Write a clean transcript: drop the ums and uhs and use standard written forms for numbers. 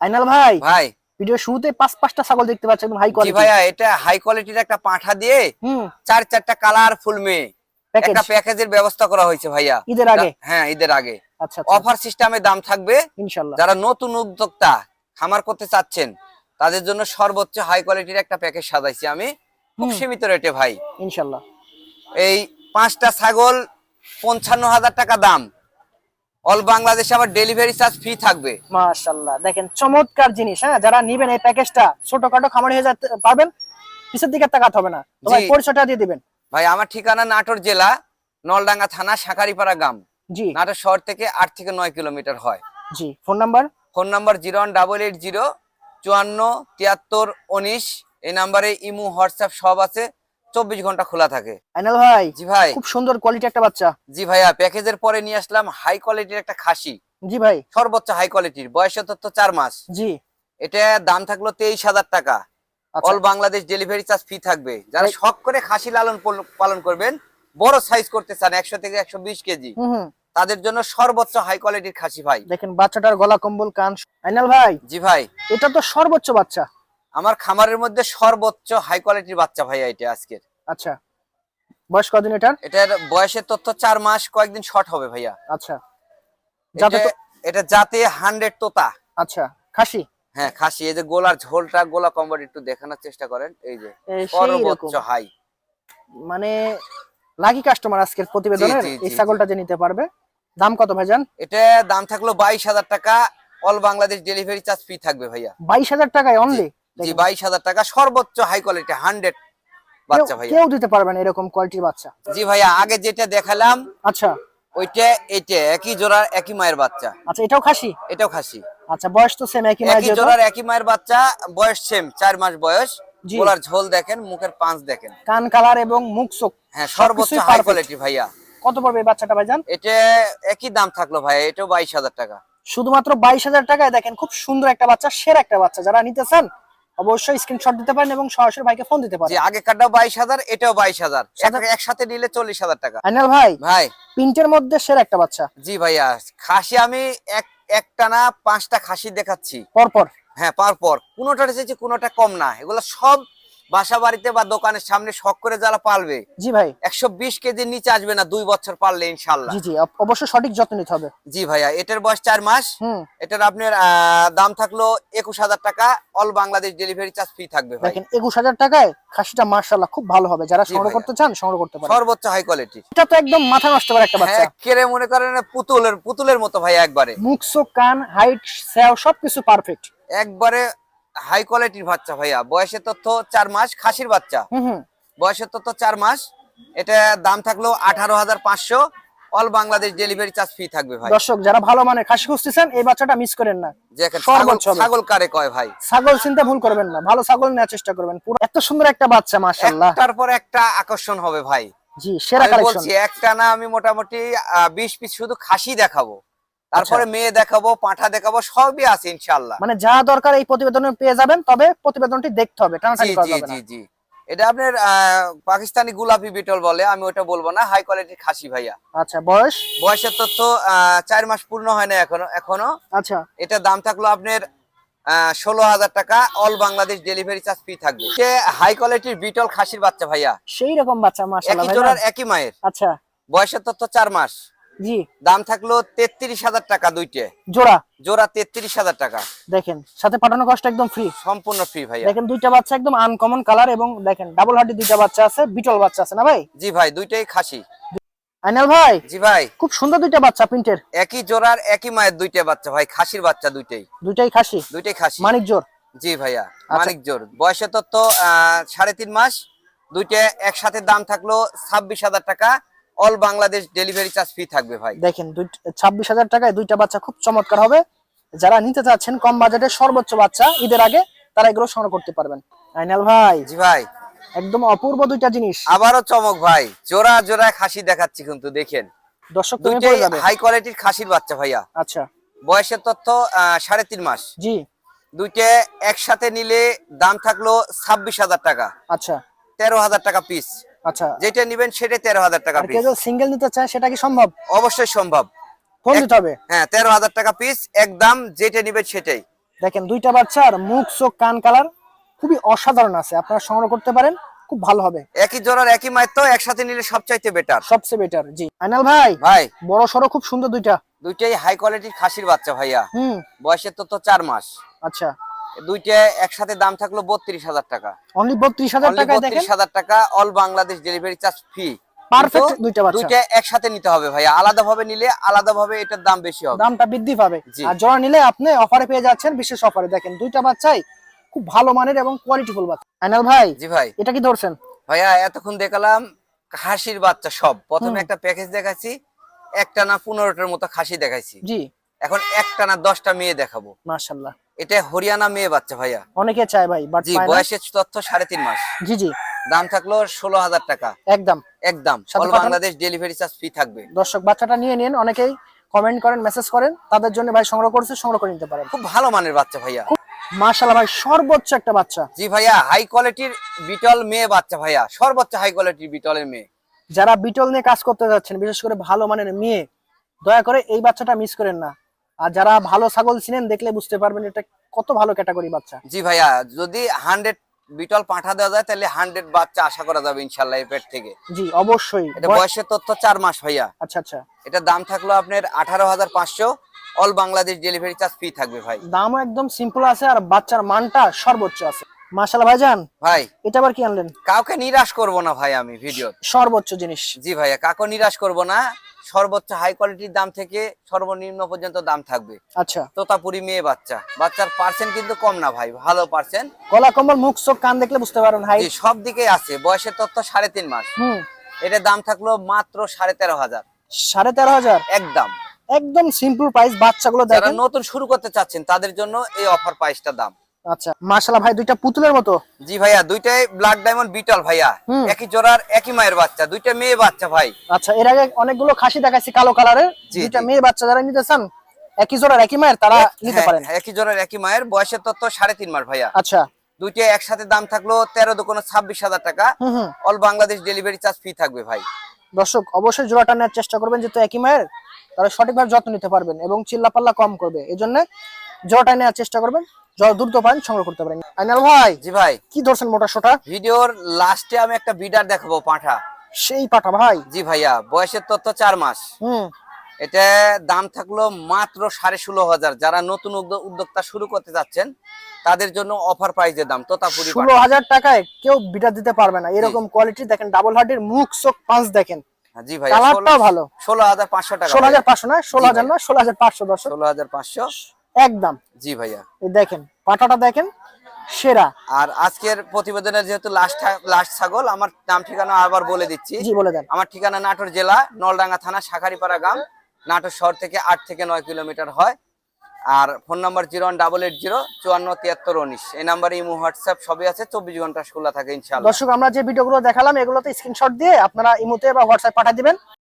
আইনাল ভাই, ভাই ভিডিও শুরুতে পাঁচটা ছাগল দেখতে পাচ্ছেন, একদম হাই জি কোয়ালিটি। ভাইয়া, এটা হাই কোয়ালিটির একটা পাঁঠা দিয়ে চারটা কালারফুল মেয়ে একটা প্যাকেজের ব্যবস্থা করা হয়েছে ভাইয়া ঈদের আগে। হ্যাঁ, ঈদের আগে আচ্ছা, অফার সিস্টেমে দাম থাকবে ইনশাআল্লাহ। যারা নতুন উদ্যোক্তা খামার করতে চাচ্ছেন তাদের জন্য সর্বোচ্চ হাই কোয়ালিটির একটা প্যাকেজ সাজাইছি আমি খুব সীমিত রেটে ভাই ইনশাআল্লাহ। এই 5টা ছাগল 55,000 টাকা দাম, অল বাংলাদেশে আবার ডেলিভারি চার্জ ফ্রি থাকবে। মাশাআল্লাহ, দেখেন চমৎকার জিনিস। হ্যাঁ, যারা নেবেন এই প্যাকেজটা, ছোটখাটো খামারি হয়ে যেতে পারবেন, পিছের দিকে তাকাতে হবে না। তো ভাই পরিচয়টা দিয়ে দিবেন। ভাই আমার ঠিকানা নাটোর জেলা নলডাঙ্গা থানা শাঁখারীপাড়া গ্রাম। জি। নাটোর শহর থেকে 8 থেকে 9 কিলোমিটার হয়। জি। Phone number 01880 54 73 19। এই নাম্বারে ইমো হোয়াটসঅ্যাপ সব আছে, 24 ঘন্টা খোলা থাকে। আইনাল ভাই, জি ভাই, খুব সুন্দর কোয়ালিটি একটা বাচ্চা। জি ভাইয়া, প্যাকেজের পরে নিয়ে আসলাম হাই কোয়ালিটির একটা খাসি। জি ভাই, সর্বোচ্চ হাই কোয়ালিটির, বয়স তথ্য 4 মাস। জি। এটা দাম থাকলো 23,000 টাকা, all Bangladesh delivery charge free থাকবে। যারা শখ করে খাসি লালন পালন করবেন, বড় সাইজ করতে চান 100 থেকে 120 কেজি, তাদের জন্য সর্বোচ্চ হাই কোয়ালিটির খাসি ভাই। দেখেন বাচ্চাটার গলা কম্বল কান। আইনাল ভাই, জি ভাই, এটা তো সর্বোচ্চ বাচ্চা আমার খামারের মধ্যে সর্বোচ্চ হাই কোয়ালিটির বাচ্চা ভাইয়া এটা আজকের। আচ্ছা, বয়স কতদিন এটার? এটার বয়সের তথ্য 4 মাস, কয়েকদিন শর্ট হবে ভাইয়া। আচ্ছা, যাতে এটা জাতে 100 তোতা। আচ্ছা, খাসি। হ্যাঁ, খাসি। এই যে গোলার ঝোলটা, গোলা কম্বল একটু দেখানোর চেষ্টা করেন। এই যে সর্বোচ্চ হাই, মানে লাকি কাস্টমার আজকের প্রতিবেদনের এই ছাগলটা যে নিতে পারবে। দাম কত ভাইজান? এটা দাম থাকলো 22,000 টাকা, all Bangladesh delivery charge free থাকবে ভাইয়া। 22,000 টাকায় অনলি? জি, 22,000 টাকা, সর্বোচ্চ হাই কোয়ালিটি 100 বাচ্চা ভাইয়া। কেউ দিতে পারবে না এরকম কোয়ালিটির বাচ্চা? জি ভাইয়া, আগে যেটা দেখালাম আচ্ছা, ওইটা এটা একই জোড়ার একই মায়ের বাচ্চা। আচ্ছা, এটাও খাসি? এটাও খাসি। আচ্ছা, বয়স তো সেম, একই মায়ের জোড়ার একই মায়ের বাচ্চা, বয়স সেম, 4 মাস বয়স। গোলার ঝোল দেখেন, মুখের পাঁচ দেখেন, কান কালার এবং মুখ চোখ, হ্যাঁ সর্বোচ্চ হাই কোয়ালিটি ভাইয়া। কত পড়বে এই বাচ্চাটা ভাইজান? এটা একই দাম থাকলো ভাইয়া, এটাও 22,000 টাকা। শুধুমাত্র 22,000 টাকায় দেখেন খুব সুন্দর একটা বাচ্চা, সেরা একটা বাচ্চা। যারা নিতে চান অবশ্যই স্ক্রিনশট দিতে পারেন এবং সরাসরি ভাইকে ফোন দিতে পারেন। জি, আগে কাটাও 22,000, এটাও 22,000, একসাথে নিলে 40,000 টাকা। আইনাল ভাই, ভাই প্রিন্টের মধ্যে সেরা একটা বাচ্চা। জি ভাইয়া, খাসি আমি একটানা 5টা খাসি দেখাচ্ছি পরপর। হ্যাঁ, পরপর, কোনোটা চেয়েছি কোনোটা কম না। এগুলো সব বাসা বাড়িতে বা দোকানের সামনে শখ করে যারা পালবে। জি ভাই, 120 কেজির নিচে আসবে না 2 বছর পারলে ইনশাআল্লাহ। জি জি, অবশ্যই সঠিক যত্ন নিতে হবে। জি ভাইয়া, এটার বয়স 4 মাস। এটার আপনার দাম থাকলো 21,000 টাকা, all Bangladesh delivery charge free থাকবে ভাই। দেখেন 21,000 টাকায় খাসিটা মাশাআল্লাহ খুব ভালো হবে। যারা সংগ্রহ করতে চান সংগ্রহ করতে পারেন, সর্বোচ্চ হাই কোয়ালিটি। এটা তো একদম মাথা নষ্ট করা একটা বাচ্চা। কেড়ে মনে করেন পুতুলের মতো ভাইয়া, একবারে মুখ চোখ কান হাইট সেও সবকিছু পারফেক্ট, একবারে হাই কোয়ালিটির বাচ্চা ভাইয়া। বয়সের তথ্য 4 মাস, খাসির বাচ্চা। বয়সের তথ্য 4 মাস। এটা দাম থাকলো 18,500, all Bangladesh delivery charge free থাকবে ভাই। দর্শক যারা ভালো মানের খাসি খুঁজতেছেন এই বাচ্চাটা মিস করেন না। ছাগল কারে কয় ভাই, ছাগল চিনতে ভুল করবেন না, ভালো ছাগল নেওয়ার চেষ্টা করবেন। পুরো এত সুন্দর একটা বাচ্চা মাশাআল্লাহ, তারপর একটা আকর্ষণ হবে ভাই। জি, সেরা কালেকশন বলছি, একটা না আমি মোটামুটি 20 পিস শুধু খাসি দেখাবো, তারপরে মেয়ে দেখাবো, পাঁঠা দেখাবো, সবই আছে ইনশাআল্লাহ। মানে যা দরকার এই প্রতিবেদনে পেয়ে যাবেন, তবে প্রতিবেদনটি দেখতে হবে, টানাটানি করা যাবে না। জি জি, এটা আপনার পাকিস্তানি গোলাপি বিটল বলে, আমি ওটা বলবো না, হাই কোয়ালিটির খাসি ভাইয়া। আচ্ছা, বয়সের তথ্য 4 মাস পূর্ণ হয় না এখনো। আচ্ছা, এটা দাম থাকলো আপনার 16,000 টাকা, all Bangladesh delivery charge free থাকবে। সে হাই কোয়ালিটির বিটল খাসির বাচ্চা ভাইয়া, সেই রকম বাচ্চা মাশাআল্লাহ, একই জোড়ার একই মায়ের। আচ্ছা, বয়সের তথ্য 4 মাস। জি, দাম থাকলো 33,000 টাকা, দুইটা জোড়া 33,000 টাকা। দেখেন সাথে পাঠানো কষ্ট একদম ফ্রি, সম্পূর্ণ ফ্রি ভাইয়া। দেখেন দুইটা বাচ্চা একদম আনকমন কালার, এবং দেখেন ডাবল হার্ডি দুইটা বাচ্চা আছে, বিটল বাচ্চা আছে না ভাই? জি ভাই, দুইটাই খাসি। আইনাল ভাই, জি ভাই, খুব সুন্দর দুইটা বাচ্চা প্রিন্টের, একই জোড়ার একই মায়ের দুইটা বাচ্চা ভাই, খাসির বাচ্চা দুইটাই খাসি। মানিক জোর? জি ভাইয়া, মানিক জোর। বয়সের তথ্য 3.5 মাস। দুইটা একসাথে দাম থাকলো 26,000 টাকা, all Bangladesh delivery charge free থাকবে ভাই। দেখেন 26,000 টাকায় দুইটা বাচ্চা খুব চমৎকার হবে। যারা নিতে চাচ্ছেন কম বাজেটের সর্বোচ্চ বাচ্চা ঈদের আগে, তারা এগুলো সংগ্রহ করতে পারবেন। আইনাল ভাই, জি ভাই, একদম অপূর্ব দুইটা জিনিস। আবারও চমক ভাই, জোড়া জোড়া খাসি দেখাচ্ছি কিন্তু দেখেন, দর্শক দুইটাই হাই কোয়ালিটির খাসির বাচ্চা ভাইয়া। আচ্ছা, বয়সের তথ্য 3.5 মাস। জি, দুইটা একসাথে নিলে দাম থাকলো 26,000 টাকা। আচ্ছা, 13,000 টাকা পিস। আচ্ছা, যেটা নেবেন সেটা 13,000 টাকা পিস। কেউ সিঙ্গেল নিতে চায় সেটা কি সম্ভব? অবশ্যই সম্ভব, ফোন দিতে হবে। হ্যাঁ, 13,000 টাকা পিস একদম, যেটা নেবেন সেটাই। দেখেন দুইটা বাচ্চার মুখ চোখ কান কালার খুবই অসাধারণ আছে, আপনারা সংগ্রহ করতে পারেন, খুব ভালো হবে। একই জোড়ার একই মায়ের তো একসাথে নিলে সবচাইতে বেটার, সবচেয়ে বেটার। জি আইনাল ভাই, বড় সরো খুব সুন্দর দুইটাই হাই কোয়ালিটির খাসির বাচ্চা ভাইয়া। বয়সের তো 4 মাস। আচ্ছা, দুইটা একসাথে দাম থাকলো 32,000 টাকা। অনলি 32,000 টাকা। দেখেন 32,000 টাকা, all Bangladesh delivery charge free. Perfect দুইটা বাচ্চা। দুইটা একসাথে নিতে হবে ভাইয়া, আলাদাভাবে নিলে আলাদাভাবে এটার দাম বেশি হবে, দামটা বৃদ্ধি পাবে। আর জোড়া নিলে আপনি অফারে পেয়ে যাচ্ছেন, বিশেষ অফারে। দেখেন দুইটা বাচ্চাই খুব ভালো মানের এবং কোয়ালিটিফুল বাচ্চা। আইনাল ভাই, জি ভাই, এটা কি ধরছেন? ভাইয়া এতক্ষণ দেখালাম খাসির বাচ্চা সব। প্রথমে একটা প্যাকেজ দেখাচ্ছি, একটা না 15টার মতো খাসি দেখাইছি। জি, এখন একটা না 10টা মেয়ে দেখাবো। মাশাআল্লাহ, এটা হরিয়ানা মেয়ে বাচ্চা ভাইয়া। অনেকে চায় ভাই, বাট জি, বয়সের তথ্য 3.5 মাস। জি জি, দাম থাকলো 16,000 টাকা একদম একদম। All Bangladesh delivery charge free থাকবে। দর্শক বাচ্চাটা নিয়ে নিন, অনেকেই কমেন্ট করেন, মেসেজ করেন, তাদের জন্য ভাই সংগ্রহ করে নিতে পারেন। খুব ভালো মানের বাচ্চা ভাইয়া, মাশাআল্লাহ ভাই, সর্বোচ্চ একটা বাচ্চা। জি ভাইয়া, হাই কোয়ালিটির বিটল মেয়ে বাচ্চা ভাইয়া, সর্বোচ্চ হাই কোয়ালিটির বিটলের মেয়ে। যারা বিটল নিয়ে কাজ করতে যাচ্ছেন, বিশেষ করে ভালো মানের মেয়ে, দয়া করে এই বাচ্চাটা মিস করেন না। আর যারা ভালো ছাগল চিনেন, দেখলে বুঝতে পারবেন এটা কত ভালো ক্যাটাগরি বাচ্চা। জি ভাইয়া, যদি 100 বিটল পাঠা দেওয়া যায় তাহলে 100 বাচ্চা আশা করা যাবে ইনশাআল্লাহ এর পেট থেকে। জি অবশ্যই। এটা বয়সের তথ্য 4 মাস ভাইয়া। আচ্ছা আচ্ছা, এটা দাম থাকলো আপনার 18,500, all Bangladesh delivery charge free থাকবে ভাই। দামও একদম সিম্পল আছে আর বাচ্চার মানটা সর্বোচ্চ আছে। মাশাআল্লাহ ভাইজান, ভাই এটা আবার কি আনলেন? কাউকে নিরাশ করব না ভাই আমি ভিডিও, সর্বোচ্চ জিনিস। জি ভাইয়া, কাউকে নিরাশ করব না। সর্বোচ্চ হাই কোয়ালিটির দাম থেকে সর্বনিম্ন পর্যন্ত দাম থাকবে। আচ্ছা, তোতাপুরি মেয়ে বাচ্চা, বাচ্চার পার্সেন্ট কিন্তু কম না ভাই, ভালো পার্সেন্ট। গলা কম্বল মুখ চোখ কান দেখলে বুঝতে পারবেন হাই। জি, সব দিকে আছে। বয়সের তথ্য 3.5 মাস। এটা দাম থাকলো মাত্র 13,500। 13,500 একদম একদম সিম্পল প্রাইস। বাচ্চাগুলো যারা দেখেন, নতুন শুরু করতে চাচ্ছেন তাদের জন্য এই অফার প্রাইসটা দাম। আচ্ছা মাশাআল্লাহ ভাই, দুইটা পুতুলের মতো। জি ভাইয়া, দুইটাই ব্ল্যাক ডায়মন্ড বিটল ভাইয়া, একই জোড়ার একই মায়ের বাচ্চা, দুইটা মেয়ে বাচ্চা ভাই। আচ্ছা, এর আগে অনেকগুলো খাসি দেখাইছি কালো কালারের, দুইটা মেয়ে বাচ্চা যারা নিতে চান, একই জোড়ার একই মায়ের, তারা নিতে পারেন। একই জোড়ার একই মায়ের, বয়সের তথ্য 3.5 মাস ভাইয়া। আচ্ছা, দুইটা একসাথে দাম থাকলো 13,26,000 টাকা, all Bangladesh delivery charge free থাকবে ভাই। দর্শক অবশ্যই জোড়াটা নেওয়ার চেষ্টা করবেন, যেহেতু একই মায়ের, তারা সঠিকভাবে যত্ন নিতে পারবেন এবং চিল্লাপাল্লা কম করবে। এই জন্য জোড়াটা নেওয়ার চেষ্টা করবেন, যত দ্রুত পারেন সংগ্রহ করতে পারেন। আইনাল ভাই, জি ভাই, কি ধরছেন মোটা সোটা? ভিডিওর লাস্টে আমি একটা বিডার দেখাবো, পাঠা। সেই পাঠা ভাই? জি ভাইয়া, বয়সের তথ্য 4 মাস। এটা দাম থাকলো মাত্র 16,500। যারা নতুন উদ্যোক্তা শুরু করতে যাচ্ছেন তাদের জন্য অফার প্রাইজের দাম তোতাপুরি। 16,000 টাকায় কেউ বিটা দিতে পারবে না, এরকম কোয়ালিটি। দেখেন ডাবল হার্টের মুখ চোখ পাঁচ দেখেন। জি ভাই, কালারটাও ভালো। 16,500 টাকা। 16,500 না, 16,000 না, 16,500 দর্শক। 16,500 একদম। জি ভাইয়া, এই দেখেন পাটাটা দেখেন, সেরা। আর আজকের প্রতিবেদনের যেহেতু লাস্ট ছাগল, আমার নাম ঠিকানা আবার বলে দিচ্ছি। জি বলে দেন। আমার ঠিকানা নাটোর জেলা নলডাঙ্গা থানা শাখারিপাড়া গ্রাম, নাটোর শহর থেকে 8 থেকে 9 কিলোমিটার হয়। আর ফোন নাম্বার 01804547319। এই নাম্বারে ইমো হোয়াটসঅ্যাপ সবই আছে, 24 ঘন্টা খোলা থাকে ইনশাআল্লাহ। দর্শক আমরা যে ভিডিওগুলো দেখালাম এগুলোতে স্ক্রিনশট দিয়ে আপনারা ইমোতে বা হোয়াটসঅ্যাপ পাঠিয়ে দিবেন।